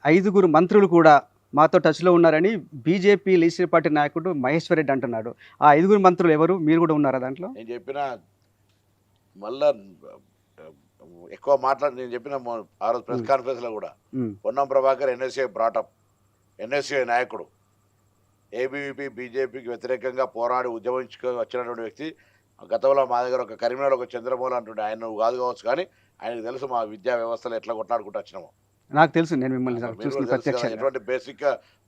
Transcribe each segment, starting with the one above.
5గురు మంత్రులు కూడా మాతో టచ్‌లో ఉన్నారని బీజేపీ లెజిస్లేటివ్ పార్టీ నాయకుడు మహేశ్వర్ రెడ్డి అంటున్నాడు. ఆ 5గురు మంత్రులు ఎవరు? మీరు కూడా ఉన్నారా దాంట్లో? నేను చెప్పిన మళ్ళా ఎక్కువ నేను చెప్పిన ఆ రోజు ప్రెస్ హ్మ్. కాన్ఫరెన్స్లో కూడా హ్మ్. Ponnam Prabhakar NSA brought up, NSA నాయకుడు, ఏబీవీపీ బీజేపీకి వ్యతిరేకంగా పోరాడి ఉద్యమించుకు వచ్చినటువంటి వ్యక్తి. గతంలో మా దగ్గర ఒక కరీంనగర్ ఒక చంద్రమౌళి అంటుండే, ఆయన నువ్వు కాదు కావచ్చు కానీ ఆయనకు తెలుసు మా విద్యా వ్యవస్థలో ఎట్లా కొట్లాడుకుంటూ వచ్చినామో. నాకు తెలుసు. నేను మిమ్మల్ని మరి మీరు కూడా చూసిన తెలుసు కదా ప్రత్యక్షంగా. ఎటువంటి బేసిక్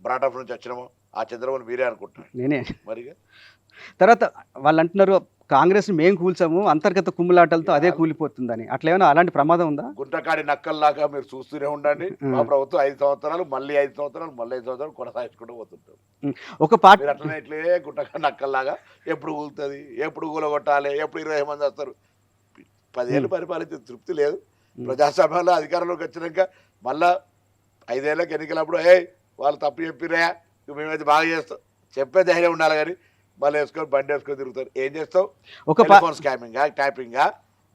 బ్రాటప్ నుంచి వచ్చినామో. ఆ చంద్రమౌళి మీరే అనుకుంటున్నాను నేనే. మరిగా. తర్వాత వాళ్ళంటున్నారు కాంగ్రెస్‌ని మేము కూల్చాము. అంతర్గత కుమ్ములాటలతో అదే కూలిపోతుందని. అట్లేమన్నా అలాంటి ప్రమాదం ఉందా? గుంటకాడి నక్కల్లాగా మీరు చూస్తూనే ఉండండి. మా హ్మ్. ప్రభుత్వం 5 సంవత్సరాలు, మళ్ళీ 5 సంవత్సరాలు, మళ్ళీ 5 సంవత్సరాలు కొనసాగించుకుంటూ పోతుంటారు. హ్మ్. ఒక పార్ట్ మీరు అట్లనే ఇట్లే గుంటకాడి నక్కల్లాగా ఎప్పుడు కూలుతుంది, ఎప్పుడు కూలగొట్టాలి, ఎప్పుడు 20 మంది వస్తారు. 10 ఏళ్ళు హ్మ్. పరిపాలించే తృప్తి లేదు. హ్మ్. ప్రజాస్వామ్యంలో అధికారంలోకి వచ్చినాక మళ్ళా 5 ఏళ్ళకి ఎన్నికలప్పుడు వాళ్ళు తప్పు చెప్పిరా, మేమైతే బాగా చేస్తాం చెప్పే ధైర్యం ఉండాలి. కానీ మళ్ళీ వేసుకొని బండి వేసుకొని తిరుగుతారు. ఏం చేస్తావు? ఒక పా టెలిఫోన్ స్కామింగా, ట్యాపింగా,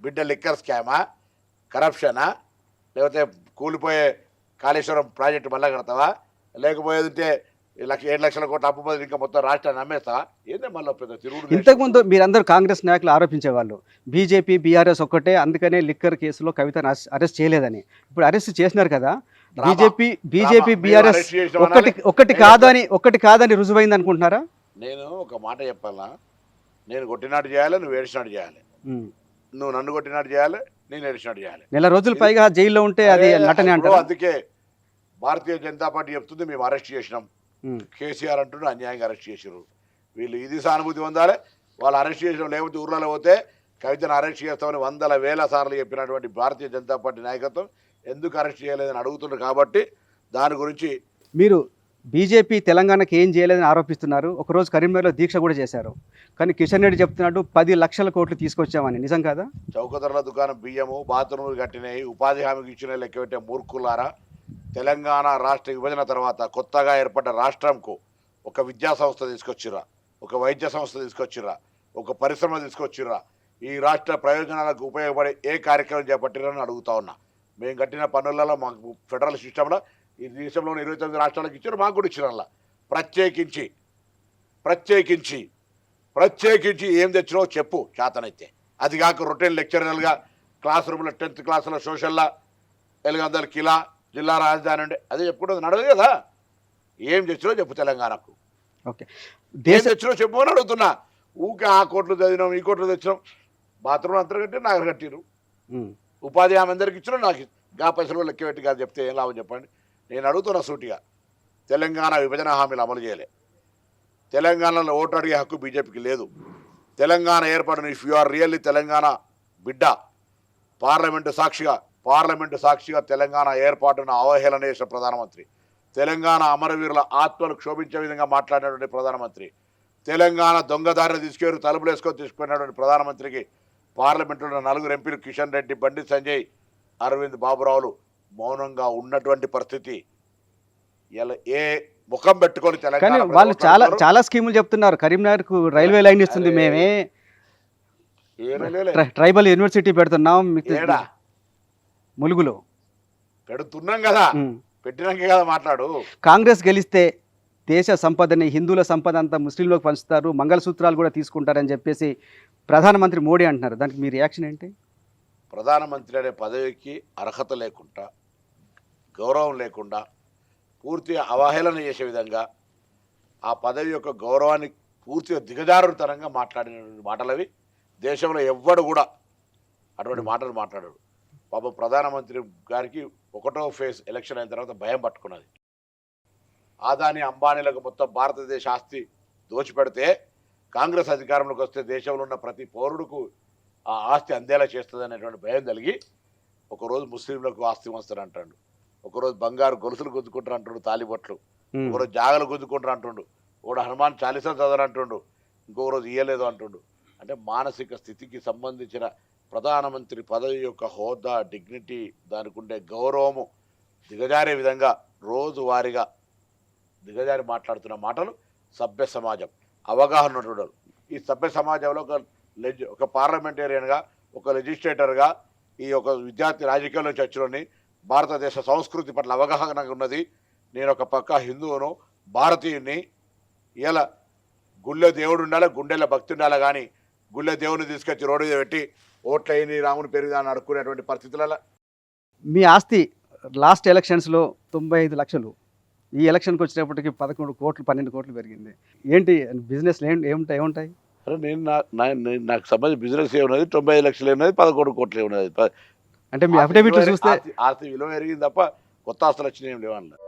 బిడ్డ లిక్కర్ స్కామా, కరప్షనా, లేకపోతే కూలిపోయే కాళేశ్వరం ప్రాజెక్టు మళ్ళా కడతావా, లేకపోతే 7 లక్షల కోట్ల అప్పు బదులు ఇంకా మొత్తం రాష్ట్రాన్ని అమ్మేస్తావా? ఏందే మళ్ళీ పెద్ద తిరుగుడు ఇంతకుముందు దేశం. మీరందరూ కాంగ్రెస్ నాయకులు ఆరోపించేవాళ్ళు. బీజేపీ, బీఆర్ఎస్ ఒక్కటే అందుకనే లిక్కర్ కేసులో కవితను అరెస్ట్ చేయలేదని. ఇప్పుడు అరెస్ట్ చేసినారు కదా! డ్రామా బీజేపీ డ్రామా బీజేపీ, మేము బీఆర్ఎస్ అరెస్ట్ చేసిన అనాలి. నేను చెప్తా, ఒక్కటి కాదని రుజువైందనుకుంటున్నారా? నేను ఒక మాట చెప్పాలా, నేను కొట్టినట్టు చేయాలి, నువ్వు ఏడిచినట్టు చేయాలి. హ్మ్. నువ్వు నన్ను కొట్టినట్టు చేయాలి, నేను ఏడిచినట్టు చేయాలి. నెల రోజులు ఇది పైగా జైల్లో ఉంటే అది అరే నటనే ఇప్పుడు అంటారా? అందుకే భారతీయ జనతా పార్టీ చెప్తుంది మేము అరెస్ట్ చేసినాం. హ్మ్. కేసీఆర్ అంటున్నారు అన్యాయంగా అరెస్ట్ చేసారు. వీళ్ళు ఇది సానుభూతి పొందాలి. వాళ్ళు అరెస్ట్ చేసిన లేకపోతే ఊర్లలో పోతే కవితను అరెస్ట్ చేస్తామని వందల వేల సార్లు చెప్పినటువంటి భారతీయ జనతా పార్టీ నాయకత్వం ఎందుకు అరెస్ట్ చేయలేదని అడుగుతున్నారు. కాబట్టి దాని గురించి మీరు బీజేపీ తెలంగాణకి ఏం చేయలేదని ఆరోపిస్తున్నారు. ఒకరోజు కరీంనగర్‌లో దీక్ష కూడా చేశారు. కానీ కిషన్ రెడ్డి చెప్తున్నాడు 10 లక్షల కోట్లు తీసుకొచ్చామని. నిజం కాదా? చౌకధరల దుకాణం బియ్యము, బాత్రూములు కట్టినాయి, ఉపాధి హామీకి ఇచ్చిన లెక్క పెట్టే మూర్ఖులారా. తెలంగాణ రాష్ట్ర విభజన తర్వాత కొత్తగా ఏర్పడ్డ రాష్ట్రంకు ఒక విద్యా సంస్థ తీసుకొచ్చిర్రా, ఒక వైద్య సంస్థ తీసుకొచ్చిర్రా, ఒక పరిశ్రమ తీసుకొచ్చిర్రా, ఈ రాష్ట్ర ప్రయోజనాలకు ఉపయోగపడే ఏ కార్యక్రమం చేపట్టిరని అడుగుతా ఉన్నా. మేము కట్టిన పన్నులలో మాకు ఫెడరల్ సిస్టంలో ఈ దేశంలోని 29 రాష్ట్రాలకు ఇచ్చారు, మాకు కూడా ఇచ్చినలా. ప్రత్యేకించి ప్రత్యేకించి ప్రత్యేకించి ఏం తెచ్చినో చెప్పు చేతనైతే. అది కాక రొటీన్ లెక్చరర్లుగా క్లాస్ రూమ్లో 10th క్లాసులో సోషల్లా ఎలుగందల కిలా జిల్లా రాజధాని ఉండే అదే చెప్పుకుంటుంది నడవదు కదా. ఏం తెచ్చినో చెప్పు తెలంగాణకు. ఓకే. ఏం దేశ తెచ్చినో చెప్పు అని అడుగుతున్నా. ఊకే ఆ కోట్లు చదివినాం, ఈ కోట్లు తెచ్చినాం. బాత్రూమ్ అంతా కట్టి నాకు కట్టిరు, హ్మ్. ఉపాధి హామీ అందరికి ఇచ్చినా నాకు గా పైసలు లెక్క పెట్టి కాదు చెప్తే ఏం లాభం చెప్పండి. నేను అడుగుతున్నా సూటిగా. తెలంగాణ విభజన హామీలు అమలు చేయలే. తెలంగాణలో ఓటు అడిగే హక్కు బీజేపీకి లేదు. తెలంగాణ ఏర్పాటును if you are really Telangana బిడ్డ, పార్లమెంటు సాక్షిగా తెలంగాణ ఏర్పాటును అవహేళన చేసిన ప్రధానమంత్రి, తెలంగాణ అమరవీరుల ఆత్మను క్షోభించే విధంగా మాట్లాడినటువంటి ప్రధానమంత్రి, తెలంగాణ దొంగదారిని తీసుకెళ్ళి తలుపులు వేసుకొని తీసుకున్నటువంటి ప్రధానమంత్రికి పార్లమెంటులో 4 ఎంపీలు కిషన్ రెడ్డి, బండి సంజయ్, అరవింద్ బాబురావులు మౌనంగా ఉన్నటువంటి పరిస్థితి. ఇలా ఏ ముఖం పెట్టుకొని కానీ తెలంగాణ ప్రజలు వాళ్ళు చాలా మాట్లాడుతున్నారు. చాలా స్కీములు చెప్తున్నారు. కరీంనగర్‌కు రైల్వే లైన్ ఇస్తుంది అరే మేమే. ఏ రైల్వేలే ట్రైబల్ యూనివర్సిటీ పెడుతున్నాం ఏడా ములుగులో. పెడుతున్నాం కదా, హ్మ్. పెట్టినాకే కదా మాట్లాడు. కాంగ్రెస్ గెలిస్తే దేశ సంపదని, హిందువుల సంపద అంతా ముస్లింలకు పంచుతారు, మంగళసూత్రాలు కూడా తీసుకుంటారని చెప్పేసి ప్రధానమంత్రి మోడీ అంటున్నారు. దానికి మీ రియాక్షన్ ఏంటి? ప్రధానమంత్రి అనే పదవికి అర్హత లేకుండా, గౌరవం లేకుండా, పూర్తిగా అవహేళన చేసే విధంగా, ఆ పదవి యొక్క గౌరవాన్ని పూర్తిగా దిగజారుతనంగా మాట్లాడిన మాటలవి. దేశంలో ఎవ్వడు కూడా అటువంటి మాటలు మాట్లాడాడు. పాపం ప్రధానమంత్రి గారికి 1వ ఫేజ్ ఎలక్షన్ అయిన తర్వాత భయం పట్టుకున్నది. ఆదాని అంబానీలకు మొత్తం భారతదేశ ఆస్తి దోచిపెడితే కాంగ్రెస్ అధికారంలోకి వస్తే దేశంలో ఉన్న ప్రతి పౌరుడుకు ఆ ఆస్తి అందేలా చేస్తుంది అనేటువంటి భయం కలిగి ఒకరోజు ముస్లింలకు ఆస్తి వస్తారు అంటాడు, ఒకరోజు బంగారు గొలుసులు గుద్దుకుంటారు అంటుండు, తాలిబొట్లు, హ్మ్. ఒకరోజు జాగలు గుద్దుకుంటారు అంటుండు, ఒకడు హనుమాన్ చాలీసా చదవరు అంటుండు, ఇంకొక రోజు ఇయ్యలేదు అంటుండు. అంటే మానసిక స్థితికి సంబంధించిన ప్రధానమంత్రి పదవి యొక్క హోదా, డిగ్నిటీ, దానికి ఉండే గౌరవము దిగజారే విధంగా రోజువారీగా దిగజారి మాట్లాడుతున్న మాటలు సభ్య సమాజం అవగాహన ఉన్నటువంటి ఈ సభ్య సమాజంలో ఒక పార్లమెంటేరియన్గా, ఒక లెజిస్లేటర్గా, ఈ ఒక విద్యార్థి రాజకీయాల నుంచి వచ్చినోని భారతదేశ సంస్కృతి పట్ల అవగాహన ఉన్నది. నేను ఒక పక్క హిందువును, భారతీయుని. ఇలా గుళ్ళో దేవుడు ఉండాలి, గుండెల్లో భక్తి ఉండాలి, కానీ గుళ్ళో దేవుని తీసుకొచ్చి రోడ్డు మీద పెట్టి ఓట్లయ్యి రాముని పెరుగుదాన్ని అడుక్కునేటువంటి పరిస్థితులలో మీ ఆస్తి లాస్ట్ ఎలక్షన్స్లో 95 లక్షలు, ఈ ఎలక్షన్కి వచ్చేటప్పటికి 11 కోట్లు 12 కోట్లు పెరిగింది. ఏంటి బిజినెస్లు ఏముంటాయి? అరే నాకు సంబంధించి బిజినెస్ ఏమున్నది, 95 లక్షలు ఉన్నది, 11 కోట్లు ఉన్నది. అంటే మీ అఫిడవిట్లు చూస్తే ఆస్తి విలువ పెరిగింది తప్ప కొత్త ఆస్తులు వచ్చినాయి ఏం లేవు అందులో.